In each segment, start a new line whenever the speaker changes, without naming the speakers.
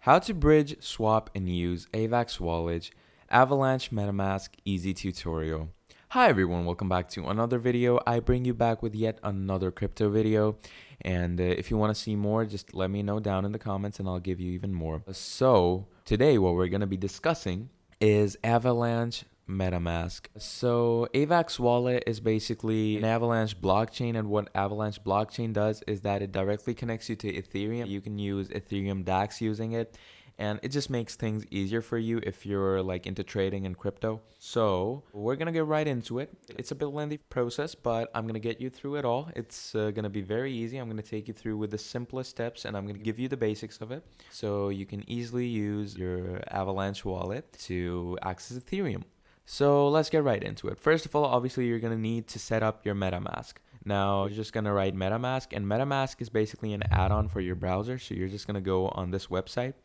How to bridge, swap, and use AVAX Wallet, Avalanche MetaMask easy tutorial. Hi everyone, welcome back to another video. I bring you back with yet another crypto video. And if you want to see more, just let me know down in the comments and I'll give you even more. So today what we're going to be discussing is Avalanche MetaMask. So AVAX Wallet is basically an Avalanche blockchain, and what Avalanche blockchain does is that it directly connects you to Ethereum. You can use Ethereum DAX using it, and it just makes things easier for you if you're like into trading and crypto. So we're gonna get right into it. It's a bit lengthy process, but I'm gonna get you through it all. It's gonna be very easy. I'm gonna take you through with the simplest steps, and I'm gonna give you the basics of it so you can easily use your Avalanche wallet to access Ethereum. So let's get right into it. First of all, obviously you're going to need to set up your MetaMask. Now you're just going to write MetaMask, and MetaMask is basically an add-on for your browser. So you're just going to go on this website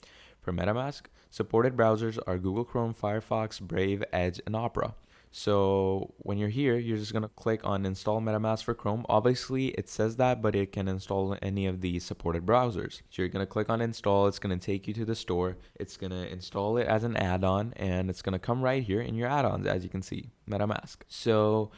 for MetaMask. Supported browsers are Google Chrome, Firefox, Brave, Edge, and Opera. So when you're here, you're just going to click on install MetaMask for Chrome. Obviously it says that, but it can install any of the supported browsers. So you're going to click on install. It's going to take you to the store. It's going to install it as an add-on, and it's going to come right here in your add-ons, as you can see, MetaMask. So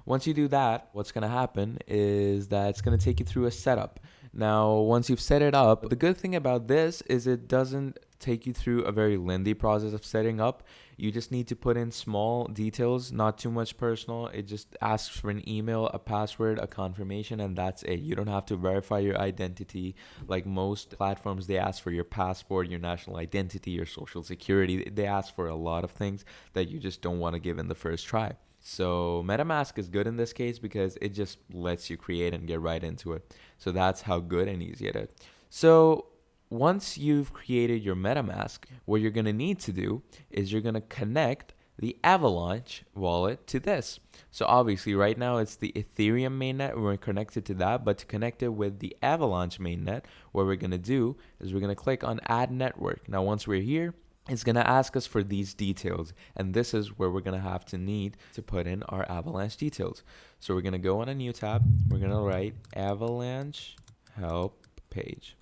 once you do that, what's going to happen is that it's going to take you through a setup. Now, once you've set it up, the good thing about this is it doesn't take you through a very lengthy process of setting up. You just need to put in small details, not too much personal. It just asks for an email, a password, a confirmation, and that's it. You don't have to verify your identity. Like most platforms, they ask for your passport, your national identity, your social security. They ask for a lot of things that you just don't want to give in the first try. So MetaMask is good in this case because it just lets you create and get right into it. So that's how good and easy it is. So once you've created your MetaMask, what you're going to need to do is you're going to connect the Avalanche wallet to this. So obviously right now it's the Ethereum mainnet. We're connected to that, but to connect it with the Avalanche mainnet, what we're going to do is we're going to click on add network. Now once we're here, it's going to ask us for these details, and this is where we're going to have to need to put in our Avalanche details. So we're going to go on a new tab. We're going to write Avalanche help page.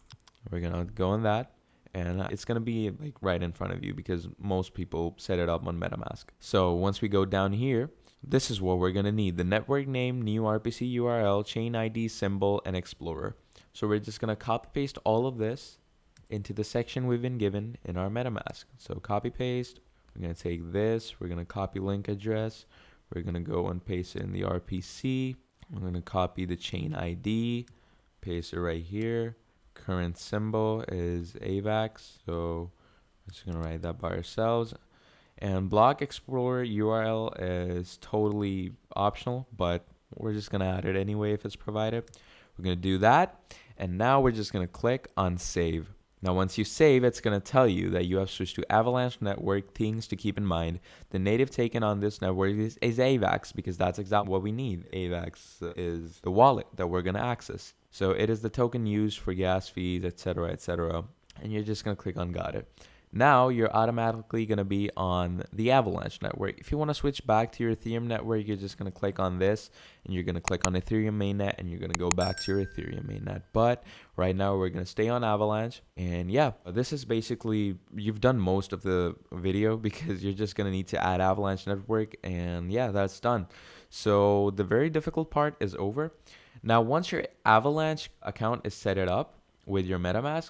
We're going to go on that, and it's going to be like right in front of you because most people set it up on MetaMask. So once we go down here, this is what we're going to need: the network name, new RPC URL, chain ID, symbol, and explorer. So we're just going to copy paste all of this into the section we've been given in our MetaMask. So copy paste. We're going to take this. We're going to copy link address. We're going to go and paste it in the RPC. We're going to copy the chain ID, paste it right here. Current symbol is AVAX, so we're just going to write that by ourselves. And block explorer URL is totally optional, but we're just going to add it anyway if it's provided. We're going to do that, and now we're just going to click on save. Now, once you save, it's going to tell you that you have switched to Avalanche Network. Things to keep in mind: the native token on this network is AVAX, because that's exactly what we need. AVAX is the wallet that we're going to access. So it is the token used for gas fees, etc., etc. And you're just going to click on got it. Now you're automatically going to be on the Avalanche network. If you want to switch back to your Ethereum network, you're just going to click on this, and you're going to click on Ethereum mainnet, and you're going to go back to your Ethereum mainnet. But right now we're going to stay on Avalanche. And yeah, this is basically, you've done most of the video because you're just going to need to add Avalanche network, and yeah, that's done. So the very difficult part is over. Now, once your Avalanche account is set it up with your MetaMask,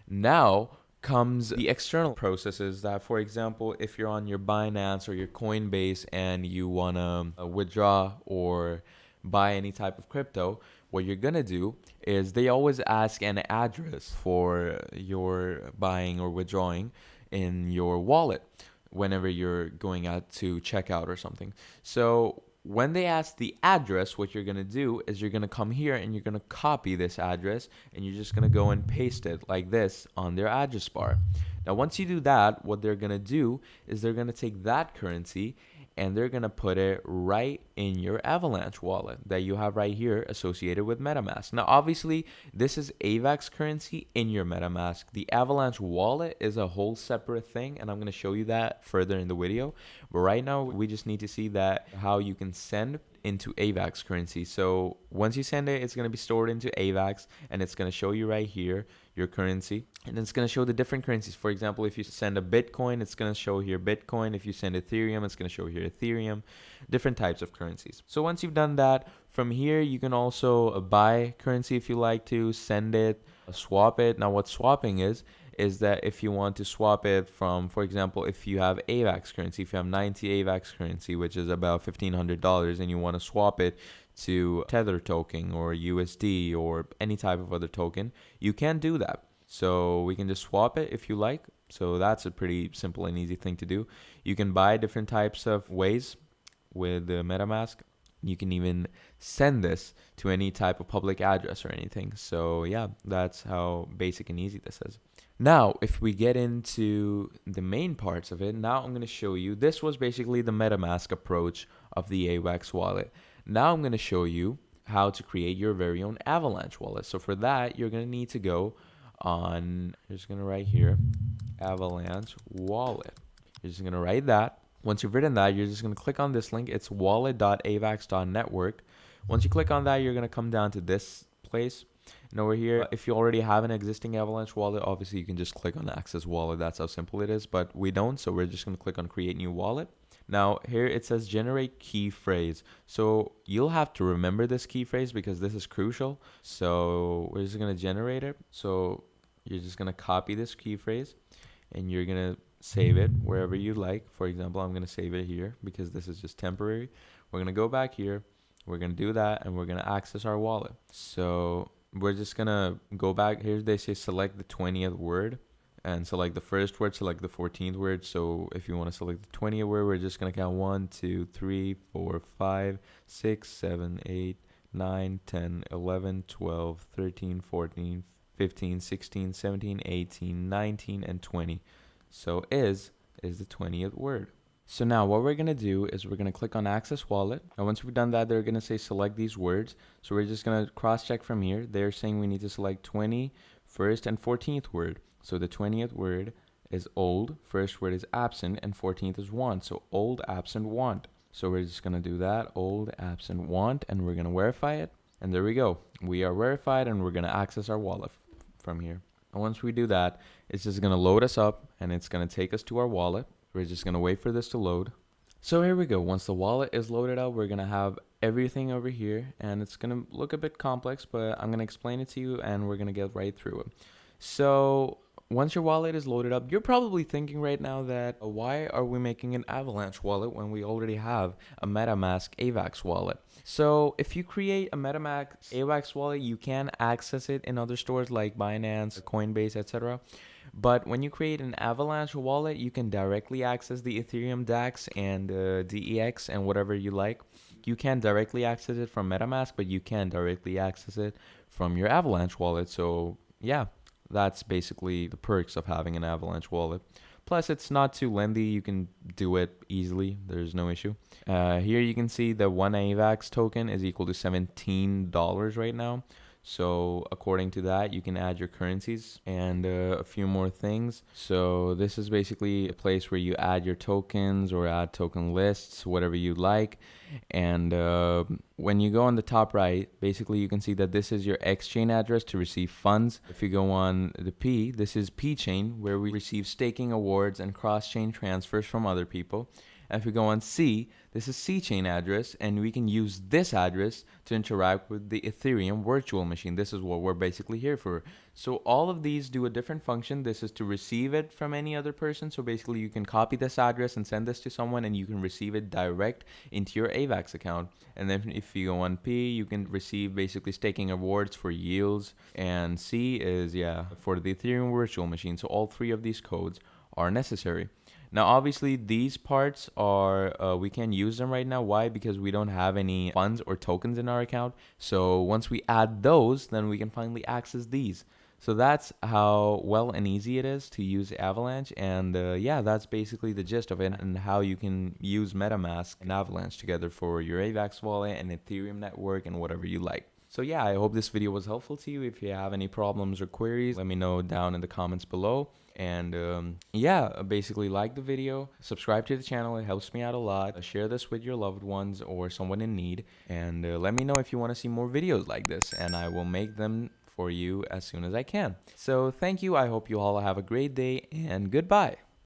now comes the external processes that, for example, if you're on your Binance or your Coinbase and you want to withdraw or buy any type of crypto, what you're going to do is they always ask an address for your buying or withdrawing in your wallet whenever you're going out to check out or something. So when they ask the address, what you're going to do is you're going to come here and you're going to copy this address, and you're just going to go and paste it like this on their address bar. Now, once you do that, what they're going to do is they're going to take that currency and they're going to put it right in your Avalanche wallet that you have right here associated with MetaMask. Now, obviously, this is AVAX currency in your MetaMask. The Avalanche wallet is a whole separate thing, and I'm going to show you that further in the video. But right now, we just need to see that how you can send into AVAX currency. So once you send it, it's going to be stored into AVAX, and it's going to show you right here your currency, and it's going to show the different currencies. For example, if you send a Bitcoin, it's going to show here Bitcoin. If you send Ethereum, it's going to show here Ethereum, different types of currencies. So once you've done that, from here you can also buy currency if you like to, send it, swap it. Now what swapping is that if you want to swap it from, for example, if you have AVAX currency, if you have 90 AVAX currency, which is about $1,500, and you want to swap it to Tether token or USD or any type of other token, you can do that. So we can just swap it if you like. So that's a pretty simple and easy thing to do. You can buy different types of ways with the MetaMask. You can even send this to any type of public address or anything. So yeah, that's how basic and easy this is. Now, if we get into the main parts of it, now I'm going to show you, this was basically the MetaMask approach of the AVAX wallet. Now I'm going to show you how to create your very own Avalanche wallet. So for that, you're going to need to go on, you're just going to write here, Avalanche wallet. You're just going to write that. Once you've written that, you're just going to click on this link. It's wallet.avax.network. Once you click on that, you're going to come down to this place. And over here, if you already have an existing Avalanche wallet, obviously you can just click on Access Wallet. That's how simple it is, but we don't. So we're just going to click on Create New Wallet. Now here it says Generate Key Phrase. So you'll have to remember this key phrase because this is crucial. So we're just going to generate it. So you're just going to copy this key phrase and you're going to save it wherever you like. For example, I'm going to save it here because this is just temporary. We're going to go back here. We're going to do that and we're going to access our wallet. So we're just going to go back here. They say select the 20th word and select the first word, select the 14th word. So if you want to select the 20th word, we're just going to count 1, 2, 3, 4, 5, 6, 7, 8, 9, 10, 11, 12, 13, 14, 15, 16, 17, 18, 19, and 20. So is the 20th word. So now what we're going to do is we're going to click on Access Wallet. And once we've done that, they're going to say select these words. So we're just going to cross check from here. They're saying we need to select 20, first, and 14th word. So the 20th word is old, first word is absent, and 14th is want. So old, absent, want. So we're just going to do that, old, absent, want, and we're going to verify it. And there we go. We are verified and we're going to access our wallet from here. And once we do that, it's just going to load us up and it's going to take us to our wallet. We're just going to wait for this to load. So here we go. Once the wallet is loaded up, we're going to have everything over here and it's going to look a bit complex, but I'm going to explain it to you and we're going to get right through it. So once your wallet is loaded up, you're probably thinking right now that why are we making an Avalanche wallet when we already have a MetaMask AVAX wallet? So if you create a MetaMask AVAX wallet, you can access it in other stores like Binance, Coinbase, etc. But when you create an Avalanche wallet, you can directly access the Ethereum DAX and DEX and whatever you like. You can directly access it from MetaMask, but you can directly access it from your Avalanche wallet. So yeah, that's basically the perks of having an Avalanche wallet. Plus, it's not too lengthy. You can do it easily. There's no issue. Here you can see the one AVAX token is equal to $17 right now. So according to that, you can add your currencies and a few more things. So this is basically a place where you add your tokens or add token lists, whatever you like. And when you go on the top right, basically you can see that this is your X-chain address to receive funds. If you go on the P, this is P-chain, where we receive staking awards and cross-chain transfers from other people. And if we go on C, this is C-chain address, and we can use this address to interact with the Ethereum virtual machine. This is what we're basically here for. So all of these do a different function. This is to receive it from any other person. So basically you can copy this address and send this to someone, and you can receive it direct into your AVAX account. And then if you go on P, you can receive basically staking awards for yields. And C is, for the Ethereum virtual machine. So all three of these codes are necessary. Now, obviously, these parts are, we can't use them right now. Why? Because we don't have any funds or tokens in our account. So once we add those, then we can finally access these. So that's how well and easy it is to use Avalanche. And that's basically the gist of it and how you can use MetaMask and Avalanche together for your AVAX wallet and Ethereum network and whatever you like. So yeah, I hope this video was helpful to you. If you have any problems or queries, let me know down in the comments below. And basically like the video, subscribe to the channel. It helps me out a lot. Share this with your loved ones or someone in need. And let me know if you want to see more videos like this, and I will make them for you as soon as I can. So thank you. I hope you all have a great day and goodbye.